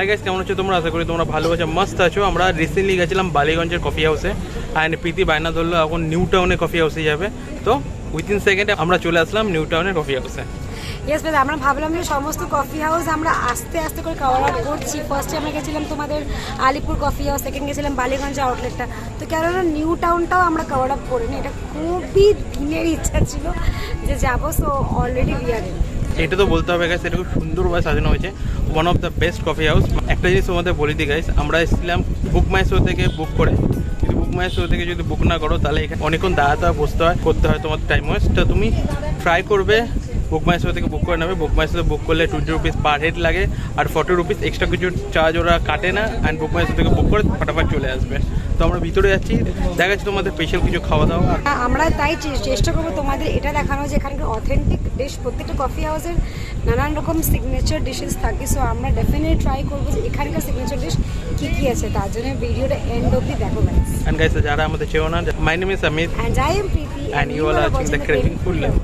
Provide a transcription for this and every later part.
Hi guys, কেমন আছো তোমরা? আশা করি তোমরা ভালো আছো, মস্ত আছো। আমরা রিসেন্টলি গেছিলাম বালিগঞ্জের কফি হাউসে, অ্যান্ড প্রীতি বায়না ধরলো এখন নিউ টাউনে কফি হাউসে যাবে। তো উইথিন সেকেন্ডে আমরা চলে আসলাম নিউ টাউনের কফি হাউসে। ইয়েস ভাই, আমরা ভাবলাম যে সমস্ত কফি হাউস আমরা আস্তে আস্তে করে কভার আপ করছি। ফার্স্টে আমরা গেছিলাম তোমাদের আলিপুর কফি হাউস, সেকেন্ড গেছিলাম বালিগঞ্জ আউটলেটটা। তো কেননা নিউ টাউনটাও আমরা কভার আপ করিনি, এটা খুবই দিনের ইচ্ছা ছিল যে যাবো। So already we are in. এটা তো বলতে হবে গাইস, এটা খুব সুন্দরভাবে সাজানো হয়েছে, one of the best coffee house. একটা জিনিস তোমাদের বলে দিই গাইস, আমরা এসেছিলাম বুক মাই শো থেকে বুক করে। যদি বুক মাই শো থেকে যদি বুক না করো তাহলে এখানে অনেকক্ষণ দাঁড়াতে হয়, বসতে হয়, করতে হয়, তোমার টাইম ওয়েস্ট। তো তুমি ট্রাই করবে বুক মাই শো থেকে বুক করে নেবে। বুক মাই শো বুক করলে 20 রুপিস পার হেড লাগে, আর 40 রুপিস এক্সট্রা কিছু চার্জ ওরা কাটে না। অ্যান্ড বুক মাই শো থেকে বুক করে ফটাফট চলে আসবে। তো আমরা ভিতরে যাচ্ছি, দেখা যাচ্ছে তোমাদের স্পেশাল কিছু খাওয়া দাওয়া। আমরা তাই চেষ্টা করবো তোমাদের এটা দেখানো যে এখানকার অথেন্টিক ডিশ, প্রত্যেকটা কফি হাউসের নানান রকম সিগনেচার ডিশেস থাকে। সো আমরা ডেফিনেটলি ট্রাই করবো যে এখানকার সিগনেচার ডিশ কী কী আছে, তার জন্য ভিডিওটা এন্ড অবধি দেখো গাইস। And guys, যারা আমাদের চেও না, my name is Amit And I am Preeti and you all are watching the Craving Food Lab.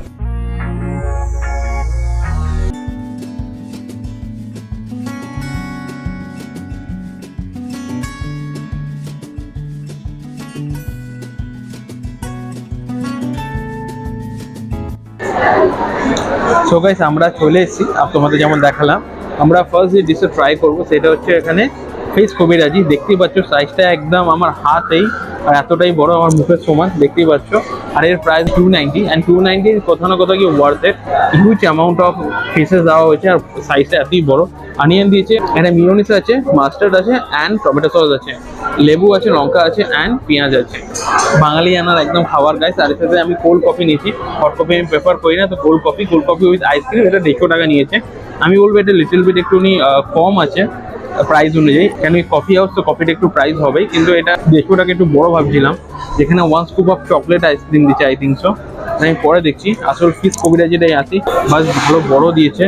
So guys, আমরা চলে এসেছি, তোমাদের যেমন দেখালাম। আমরা ফার্স্ট যে ডিশটা ট্রাই করবো সেটা হচ্ছে এখানে ফিশ কবিরাজি। দেখতেই পাচ্ছ সাইজটা একদম আমার হাতেই, আর এতটাই বড়, আমার মুখের সমান, দেখতেই পাচ্ছ। আর এর প্রাইস 290, অ্যান্ড 290 কোথাও না কোথাও কি worth it. Huge amount of fishes দেওয়া হয়েছে, আর সাইজটা এতই বড়। অনিয়ন দিয়েছে, এখানে মিওনিস আছে, মাস্টার্ড আছে, অ্যান্ড টমেটো সস আছে, লেবু আছে, লঙ্কা আছে, অ্যান্ড পেঁয়াজ আছে। বাঙালি আনার একদম খাবার গাইস। আর এর সাথে আমি কোল্ড কফি নিয়েছি, হট কফি আমি প্রেফার করি না। তো কোল্ড কফি উইথ আইসক্রিম, এটা 150 টাকা নিয়েছে। আমি বলবো এটা লিটল বিট একটুখানি কম আছে প্রাইস অনুযায়ী, কেন কফি হাউস তো কফিটা একটু প্রাইস হবেই, কিন্তু এটা 150 টাকা একটু বড় ভাবছিলাম। যেখানে 1 স্কুপ অফ চকলেট আইসক্রিম দিচ্ছে, আই থিঙ্ক সো। আমি পরে দেখছি। আসল ফিশ কবিরাজিটাই আসি, বাস ভালো বড় দিয়েছে।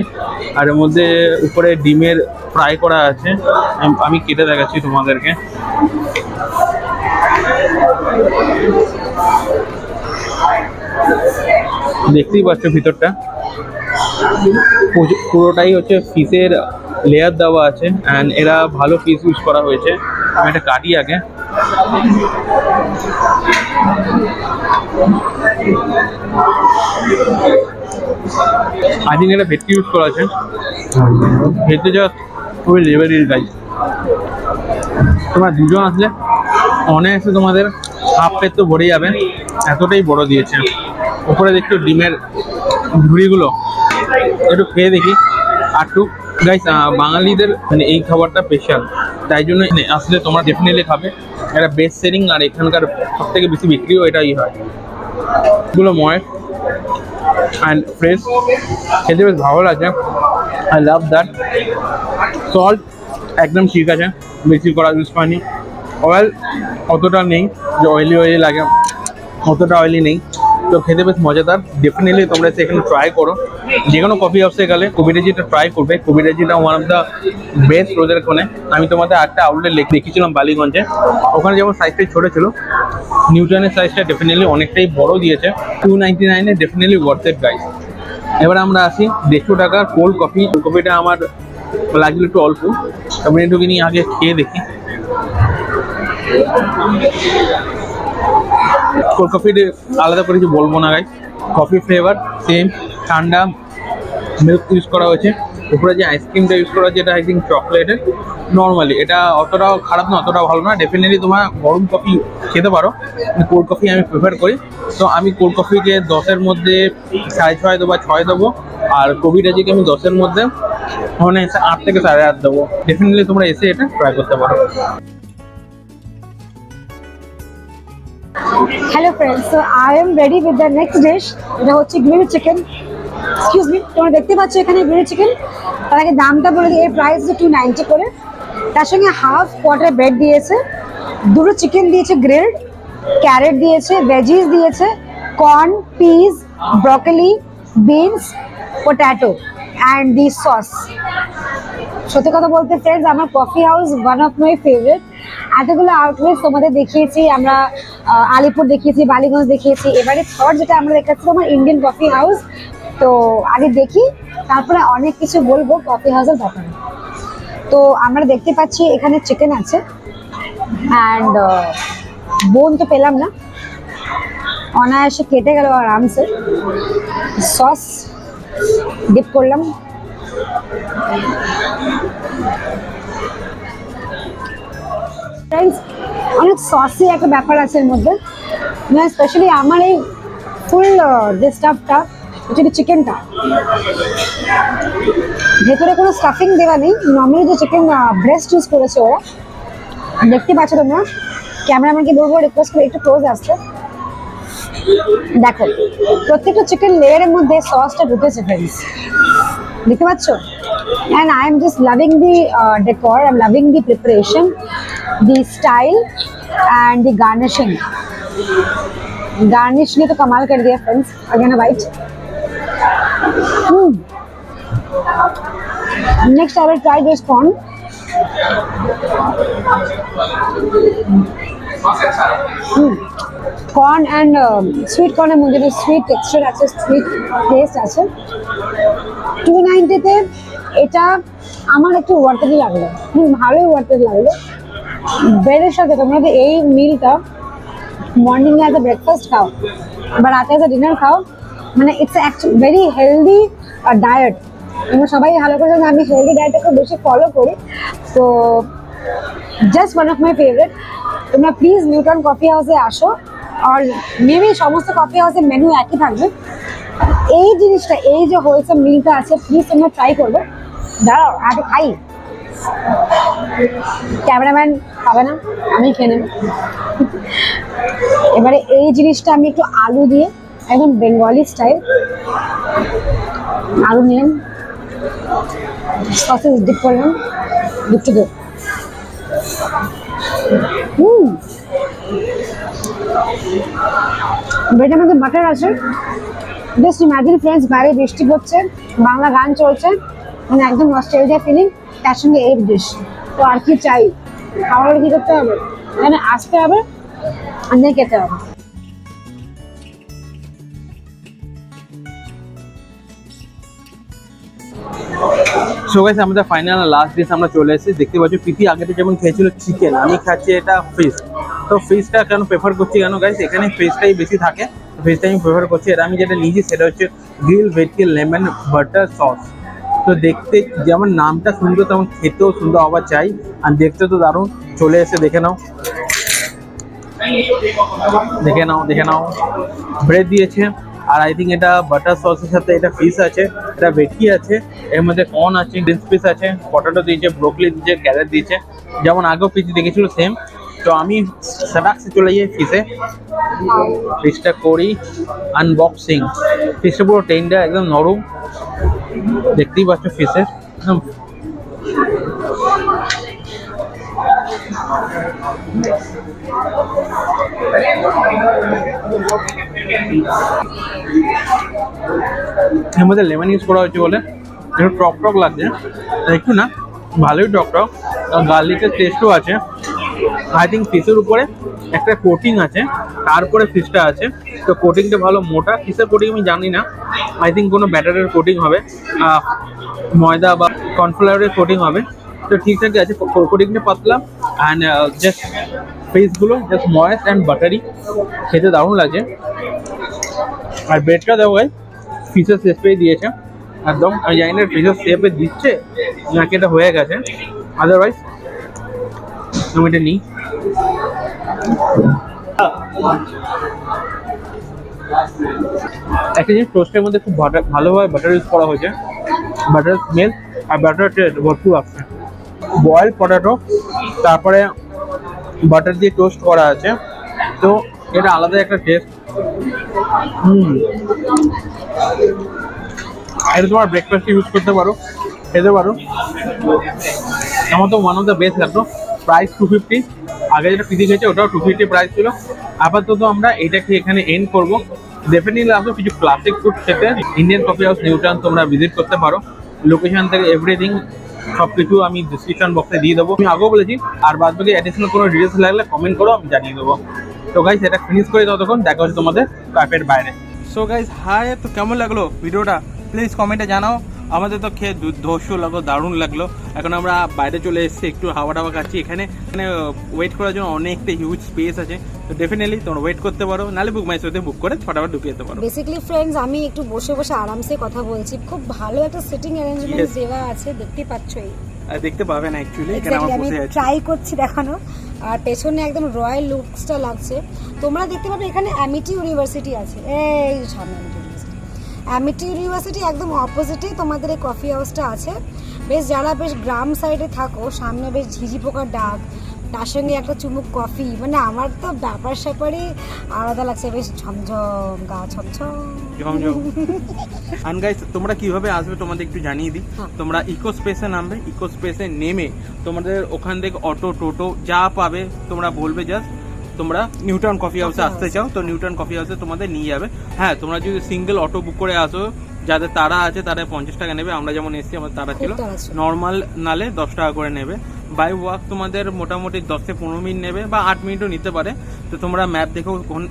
আর এর মধ্যে উপরে ডিমের ফ্রাই করা আছে, আমি কেটে দেখাচ্ছি তোমাদেরকে। দেখতেই পাচ্ছ ভিতরটা পুরোটাই হচ্ছে ফিশের লেয়ার দেওয়া আছে, অ্যান্ড এরা ভালো ফিশ ইউজ করা হয়েছে। আমি এটা কাটি আগে। আই থিঙ্ক এটা ভেটকি ইউজ করা আছে। ভেটকি যা খুবই লেভেলের গাইজ। তোমরা দুজন আসলে অনায়াসে তোমাদের হাফ প্লেট তো ভরে যাবে, এতটাই বড় দিয়েছে। উপরে দেখছো ডিমের ঝুড়িগুলো, একটু খেয়ে দেখি আরটু গাইস। বাঙালিদের মানে এই খাবারটা স্পেশাল, তাই জন্য আসলে তোমরা ডেফিনেটলি খাবে। এটা বেস্ট সেলিং, আর এখানকার সব থেকে বেশি বিক্রিও এটাই হয়। এগুলো ময়েস অ্যান্ড ফ্রেশ, খেতে বেশ ভালো লাগে। I love that. সল্ট একদম ঠিক আছে, বেশি করা ইউজ করেনি। অয়েল অতটা নেই যে অয়েলি লাগে, অতটা অয়েলি নেই। তো খেতে বেশ মজাদার। ডেফিনেটলি তোমরা এসে এখানে ট্রাই করো। যে কোনো কফি হাউসে গেলে কবিরাজিটা ট্রাই করবে। কবিরাজিটা ওয়ান অফ দ্য বেস্ট রোদের ওখানে। আমি তোমাদের একটা আউটলেট দেখিয়েছিলাম বালিগঞ্জে, ওখানে যেমন সাইজটাই ছোটো ছিল, নিউটনের সাইজটা ডেফিনেটলি অনেকটাই বড় দিয়েছে। 299 ডেফিনেটলি ওয়ার্থ ইট গাইস। এবার আমরা আসি 150 টাকার কোল্ড কফি। কফিটা আমার লাগলো একটু অল্প, আমি একটু নিয়ে আগে খেয়ে দেখি। কোল্ড কফি আলাদা করে কিছু বলবো না গাইস, কফি ফ্লেভার সেম। ঠান্ডা মিল্ক ইউজ করা হয়েছে। উপরে যে আইসক্রিমটা ইউজ করা হয়েছে এটা আই থিঙ্ক চকলেটের। নর্মালি এটা অতটাও খারাপ না, অতটাও ভালো না। ডেফিনেটলি তোমার গরম কফি খেতে পারো, কোল্ড কফি আমি প্রেফার করি। তো আমি কোল্ড কফিকে 10-এর মধ্যে 6.5 দেবো বা 6 দেবো। আর কবিরাজিকে আমি 10-এর মধ্যে মানে 8 থেকে 8.5 দেবো। ডেফিনেটলি তোমরা এসে এটা ট্রাই করতে পারো। Hello friends, so I am ready with the next dish. এটা হচ্ছে গ্রিল চিকেন। এক্সকিউজ মি, তোমরা দেখতে পাচ্ছ এখানে গ্রিল চিকেন। তার আগে দামটা বলে দিই, এর প্রাইস হচ্ছে 290 করে। তার সঙ্গে হাফ কোয়ার্টার ব্রেড দিয়েছে, দুটো চিকেন দিয়েছে গ্রিলড, ক্যারেট দিয়েছে, ভেজিস দিয়েছে, corn, piece, broccoli, beans, potato and the sauce. সত্যি কথা বলতে ফ্রেন্ডস, আমার coffee house one of my favourite. এতগুলো আউটলেট তোমাদের দেখিয়েছি, আমরা আলিপুর দেখিয়েছি, বালিগঞ্জ দেখিয়েছি। এবারে থার্ড যেটা আমরা দেখাচ্ছি আমার ইন্ডিয়ান কফি হাউস। তো আগে দেখি, তারপরে অনেক কিছু বলবো কফি হাউসের ব্যাপারে। তো আমরা দেখতে পাচ্ছি এখানে চিকেন আছে অ্যান্ড বোন তো পেলাম না, অনায়াসে কেটে গেল আরামসে। সস ডিপ করলাম, ফ্রেন্ডস অনেক সসি একটা ব্যাপার আছে এর মধ্যে, মানে স্পেশালি আমার এই ফুল যে স্টাফটা হচ্ছে চিকেনটা, ভেতরে কোনো স্টাফিং দেওয়া নেই, নর্মালি যে চিকেন ব্রেস্ট ইউজ করেছে ওরা। দেখতে পাচ্ছ তোমরা, ক্যামেরাম্যানকে বলবো রিকোয়েস্ট করে একটু ক্লোজ আসতে। দেখো প্রত্যেকটা চিকেন লেয়ারের মধ্যে সসটা ঢুকেছে ফ্রেন্ডস, দেখতে পাচ্ছ? And I am just loving the decor, I'm loving the preparation, the style and the garnishing. Garnish ने तो कमाल कर दिया friends. Again a bite. Next I will try this corn. Corn and sweet corn এর মধ্যে sweet texture আছে, sweet taste আছে। 290 তে এটা আমার একটু ওয়ার্থেবল লাগলো, ভালোই ওয়ার্থেবল লাগলো। ব্রেডের সাথে তোমরা যদি এই মিলটা মর্নিং এ অ্যাজ এ ব্রেকফাস্ট খাও বা রাতে অ্যাজ এ ডিনার খাও, মানে ইটস ভেরি হেলদি ডায়েট। আমরা সবাই ভালো করে জানি আমি হেলদি ডায়েটটাকে বেশি ফলো করি, তো just one of my favourite. তোমরা প্লিজ নিউটন কফি হাউসে আসো, আর মেবি সমস্ত কফি হাউসের মেনু একই থাকবে। এই জিনিসটা, এই যে হোলসেম মিলটা আছে, প্লিজ তোমরা ট্রাই করবে। দাঁড়াও আগে খাই, ক্যামেরাম্যান খাবে না, আমি খেয়ে নেব। এবারে এই জিনিসটা আমি একটু আলু দিয়ে, একদম বেঙ্গলি স্টাইল আলু নিলাম, সসেস ডিপ করলাম, দুটো দে। ব্রেডের মধ্যে বাটার আছে। জাস্ট ইমাজিন ফ্রেন্ডস, বাইরে বৃষ্টি পড়ছে, বাংলা গান চলছে, মানে একদম নস্টালজিয়া ফিলিং, তার সঙ্গে এই ডিশ। তো আর কি চাই? খাওয়ার কি করতে হবে, মানে আসতে হবে আর নিয়ে খেতে হবে। সো গাইস আমাদের ফাইনাল লাস্ট ডিশ আমরা চলে এসেছি। দেখতে পাচ্ছ প্রীতি আগেতে যেমন খেয়েছিল চিকেন, আমি খাচ্ছি এটা ফিশ। তো ফিশটা কেন প্রেফার করছি কেন গাইস, এখানে ফিশটাই বেশি থাকে, ফিশটা আমি প্রেফার করছি। এটা আমি যেটা নিয়েছি সেটা হচ্ছে গ্রিল ভেটকি লেমন বাটার সস। তো দেখতে যেমন নামটা সুন্দর, তেমন খেতেও সুন্দর হওয়া চাই, আর দেখতে তো দারুণ। চলে এসে দেখে নাও, দেখে নাও, দেখে নাও। ব্রেড দিয়েছে, আর আই থিঙ্ক এটা বাটার সসের সাথে এটা ফিশ আছে, এটা ভেটকি আছে, এর মধ্যে কর্ন আছে, গ্রিন পিস আছে, পটেটো দিয়েছে, ব্রোকলি দিয়েছে, ক্যারেট দিয়েছে, যেমন আগেও পিস দেখেছিল সেম। তো আমি সাদাক্সে চলে যাই ফিশে। ফিশটা করি আনবক্সিং। ফিশটা পুরো টেন্ডার, একদম নরম, দেখতেই পাচ্ছ ফিশের একদম। এর মধ্যে লেমন ইউজ করা হয়েছে বলে একটু টক টক লাগছে, একটু না ভালোই টক টক, গার্লিকের টেস্টও আছে। আই থিঙ্ক ফিশের উপরে একটা কোটিং আছে, তারপরে ফিশটা আছে। তো কোটিংটা ভালো মোটা, কিসের কোটিং আমি জানি না, আই থিঙ্ক কোনো ব্যাটারের কোটিং হবে, ময়দা বা কর্নফ্লাওয়ারের কোটিং হবে। তো ঠিকঠাকই আছে, কোটিংটা পাতলা, অ্যান্ড জাস্ট ফিশগুলো জাস্ট ময়েস্ট অ্যান্ড বাটারি, খেতে দারুণ লাগছে। আর ব্রেডটা দেওয়া হয় ফিশের শেপে দিয়েছে একদম। আমি জানি না ফিশের শেপে দিচ্ছে নাকি এটা হয়ে গেছে, আদারওয়াইজ আমি এটা নিই। একটা জিনিস, টোস্টের মধ্যে খুব ভালোভাবে বাটার ইউজ করা হয়েছে, বাটার স্মেল আর বাটার টেস্ট ভরপুর আসছে। বয়েল পটেটো, তারপরে বাটার দিয়ে টোস্ট করা আছে, তো এটা আলাদা একটা টেস্ট। এটা তোমার ব্রেকফাস্টে ইউজ করতে পারো, খেতে পারো। আমার তো ওয়ান অফ দ্য বেস্ট লাগলো। প্রাইস 250, আগে যেটা পিজি খেয়েছে ওটাও 250 প্রাইস ছিল। আপাতত আমরা এটাকে এখানে এন্ড করবো। ডেফিনেটলি আসো কিছু ক্লাসিক ফুড খেতে, ইন্ডিয়ান কফি হাউস নিউটাউন তোমরা ভিজিট করতে পারো। লোকেশন থেকে এভরিথিং সব কিছু আমি ডিসক্রিপশন বক্সে দিয়ে দেবো, আমি আগেও বলেছি। আর বাদ বাকি অ্যাডিশনাল কোনো ডিটেলস লাগলে কমেন্ট করো, আমি জানিয়ে দেবো। তো গাইস এটা ফিনিশ করে ততক্ষণ দেখা হচ্ছে তোমাদের ক্যাফের বাইরে। সো গাইস হাই, তো কেমন লাগলো ভিডিওটা প্লিজ কমেন্টে জানাও। আমাদের তো খেয়ে দুর্ধর্ষ লাগলো, দারুণ লাগলো। এখন আমরা বাইরে চলে এসেছি, একটু হাওয়া টাওয়া খাচ্ছি। এখানে ওয়েট করার জন্য অনেকটা হিউজ স্পেস আছে, তো ডেফিনেটলি তোমরা ওয়েট করতে পারো, নাহলে বুক মাই শোতে বুক করে ফটাফট ঢুকে যেতে পারো। বেসিক্যালি ফ্রেন্ডস, আমি একটু বসে বসে আরামসে কথা বলছি, খুব ভালো একটা সিটিং অ্যারেঞ্জমেন্ট দেওয়া আছে, দেখতে পাচ্ছই। দেখতে পাবে না অ্যাকচুয়ালি, এখানে আমরা আমি বসে আছি, ট্রাই করছি দেখানো। আর পেছনে একদম রয়্যাল লুকসটা লাগছে। তোমরা দেখতে পাবে এখানে অ্যামিটি ইউনিভার্সিটি আছে, এই সামনে অ্যামিটি ইউনিভার্সিটি একদম অপোজিটেই তোমাদের এই কফি হাউসটা আছে। বেশ যারা বেশ গ্রাম সাইডে থাকো, সামনে বেশ ঝিঝি পোকার ডাক, তার সঙ্গে একটা চুমুক কফি, মানে আমার তো ব্যাপার স্যাপারই আলাদা লাগছে, বেশ ঝমঝম গা ছমছম ঝমঝম। And guys, তোমরা কিভাবে আসবে তোমাদের একটু জানিয়ে দিই। হ্যাঁ। তোমরা ইকো স্পেসে নামবে, ইকো স্পেসে নেমে তোমাদের ওখান থেকে অটো টোটো যা পাবে তোমরা বলবে জাস্ট তোমরা নিউটাউন কফি হাউসে আসতে চাও, তো নিউটাউন কফি হাউসে তোমাদের নিয়ে যাবে। হ্যাঁ, তোমরা যদি সিঙ্গেল অটো বুক করে আসো, যাদের তারা আছে তারা 50 টাকা নেবে, আমরা যেমন এসেছি আমাদের তারা ছিল, খুব তাড়া ছিল। নর্মাল নালে 10 টাকা করে নেবে। বাই ওয়াক তোমাদের মোটামুটি 10 থেকে 15 মিনিট নেবে বা 8 মিনিটও নিতে পারে। তো তোমরা ম্যাপ দেখে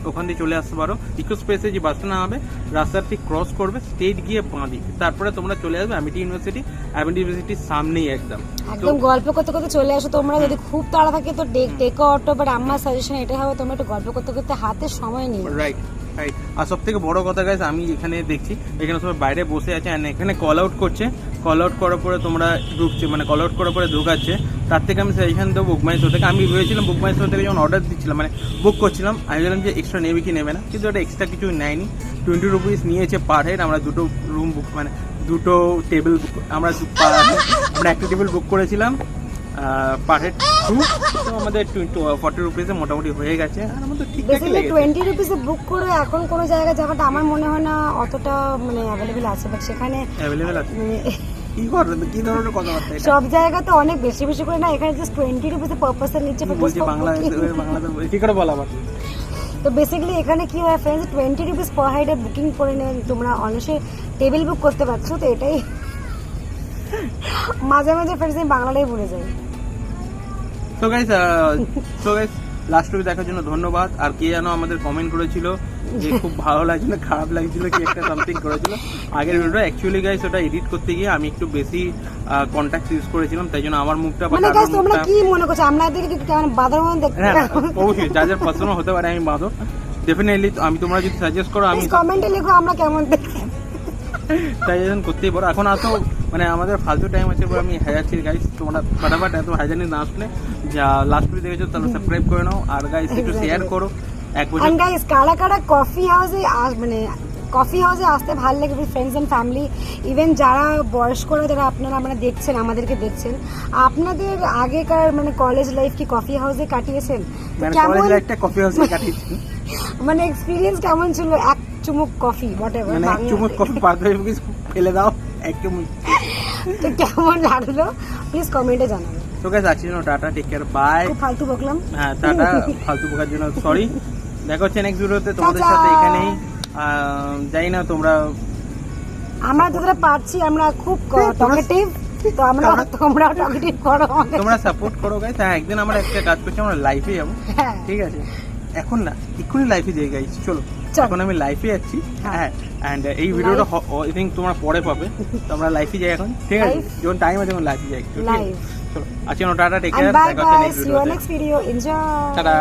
ওখান দিয়ে চলে আসতে পারো। ইকো স্পেসে যে বাসটা নামাবে, রাস্তাটি ক্রস করবে, স্ট্রেট গিয়ে বাঁ দিকে, তারপরে তোমরা চলে আসবে অ্যামিটি ইউনিভার্সিটি। অ্যামিটি ইউনিভার্সিটির সামনেই একদম। একদম গল্প করতে করতে চলে আসো। তোমরা যদি খুব তাড়া থাকে তো টেক অটো, বাট আমার সাজেশন এটা হবে তোমরা একটু গল্প করতে করতে হাতে সময় নিয়ে। Right right. আর সব থেকে বড় কথা গাইস, আমি এখানে দেখছি এখানে সবাই বাইরে বসে আছে, আর এখানে কল আউট করছে। কল আউট করার পরে তোমরা ঢুকছে, মানে কল আউট করার পরে ঢুকাচ্ছে। তার থেকে আমি সাজেশন দেবো বুক মাই শো থেকে। আমি ভেবেছিলাম বুক মাই শো থেকে যখন অর্ডার দিচ্ছিলাম, মানে বুক করছিলাম, আমি বললাম যে এক্সট্রা নেবে কি নেবে না, কিন্তু এটা এক্সট্রা কিছু নেয়নি। 20 রুপিস নিয়েছে পার হেড। আমরা দুটো রুম বুক, মানে দুটো টেবিল, আমরা একটা টেবিল বুক করেছিলাম পার হেড 2, তো আমাদের 40 রুপিসে মোটামুটি হয়ে গেছে। আর আমাদের ঠিকঠাকই বেসিক্যালি লেগেছে। 20 রুপিসে বুক করে এখন কোনো জায়গায় যাওয়াটা আমার মনে হয় না অতটা মানে অ্যাভেলেবেল আছে, বাট সেখানে অ্যাভেলেবেল আছে। মানে কি করবে, কি ধরনের কথাবার্তা এটা? সব জায়গাতে অনেক বেশি বেশি করে না, এখানে জাস্ট 20 রুপিসে পারপাসে নিচ্ছে। বলছি বাংলা কি করে বলা আবার। তো বেসিক্যালি এখানে কি হয় ফ্রেন্ডস, 20 রুপিস পার হেডে বুকিং করে নিয়ে তোমরা অনায়াসে টেবিল বুক করতে পারছো। তো এটাই মাঝে মাঝে ফ্রেন্ডস আমি বাংলাটাই ভুলে যাই। তো গাইস লাস্ট টুকু দেখার জন্য ধন্যবাদ। আর কে যেন আমাদের কমেন্ট করেছিল যে খুব ভালো লাগছিল, খারাপ লাগছিল, কি একটা সামথিং করেছিল আগের ভিডিওটা। অ্যাকচুয়ালি গাইস ওটা এডিট করতে গিয়ে আমি একটু বেশি কন্টাক্ট ইউজ করেছিলাম, তাই জন্য আমার মুখটা বা মানে কারোর গাইস তোমরা মুখটা, কি মনে করছো আমরা এদিকে কি কেমন বাঁদর মন দেখতে? হ্যাঁ অবশ্যই যা যার পছন্দ হতে পারে, আমি বাঁধো ডেফিনেটলি। আমি তোমরা যদি সাজেস্ট করো আমি কমেন্টে লিখো আমরা কেমন দেখি। সাজেশন করতেই পারো। এখন আসো, মানে আমাদের ফালতু টাইম আছে বলে আমি হাজাচ্ছি গাইস। তোমরা ফাটাফাট এত হাজানি না আসলে যা লাস্ট ভিডিও দেখেছো তাহলে সাবস্ক্রাইব করে নাও। আর গাইস একটু শেয়ার করো। এক বছর এন্ড গাইস কারা কারা কফি হাউসে মানে কফি হাউসে আসতে ভালো লাগে with friends and family, even যারা বয়স্করা যারা আপনারা মানে দেখছেন, আমাদেরকে দেখছেন, আপনাদের আগেকার মানে কলেজ লাইফ কি কফি হাউসে কাটিয়েছেন? মানে কেমন কলেজ লাইফটা কফি হাউসে কাটিয়েছি, মানে এক্সপিরিয়েন্স কেমন ছিল? এক চুমুক কফি হোয়াটএভার, মানে এক চুমুক কফি পাথরে ফেলে দাও এক চুমুক। তো কেমন লাগলো প্লিজ কমেন্টে জানাবেন। তো গাইস আজকের জন্য টাটা, টেক কেয়ার, বাই। খুব ফালতু বকলাম, হ্যাঁ টাটা, ফালতু বকার জন্য সরি। দেখা হচ্ছে নেক্সট ভিডিওতে তোমাদের টাটা। সাথে। এখানেই জানি না তোমরা, আমরা যতটা পারছি আমরা খুব টকেটিভ, তো আমরা তোমরাও টকেটিভ করো আমাদের। তোমরা সাপোর্ট করো গাইস। হ্যাঁ একদিন আমরা একটা কাজ করছি, আমরা লাইফে যাবো, হ্যাঁ ঠিক আছে? এখন না, এক্ষুনি লাইফে যাই গাইস, চলো। চল। এখন আমি লাইফে যাচ্ছি, হ্যাঁ। হ্যাঁ। অ্যান্ড এই ভিডিওটা আই থিঙ্ক তোমরা পরে পাবে, তো আমরা লাইফে যাই এখন, ঠিক আছে? Live? যখন টাইম আছে তখন লাইফে যাই একটু, ঠিক আছে? Live. চলো আজকে টাটা, টেক And কেয়ার, bye দেখা হচ্ছে guys, নেক্সট see you ভিডিওতে। next video. Enjoy. Ta-da.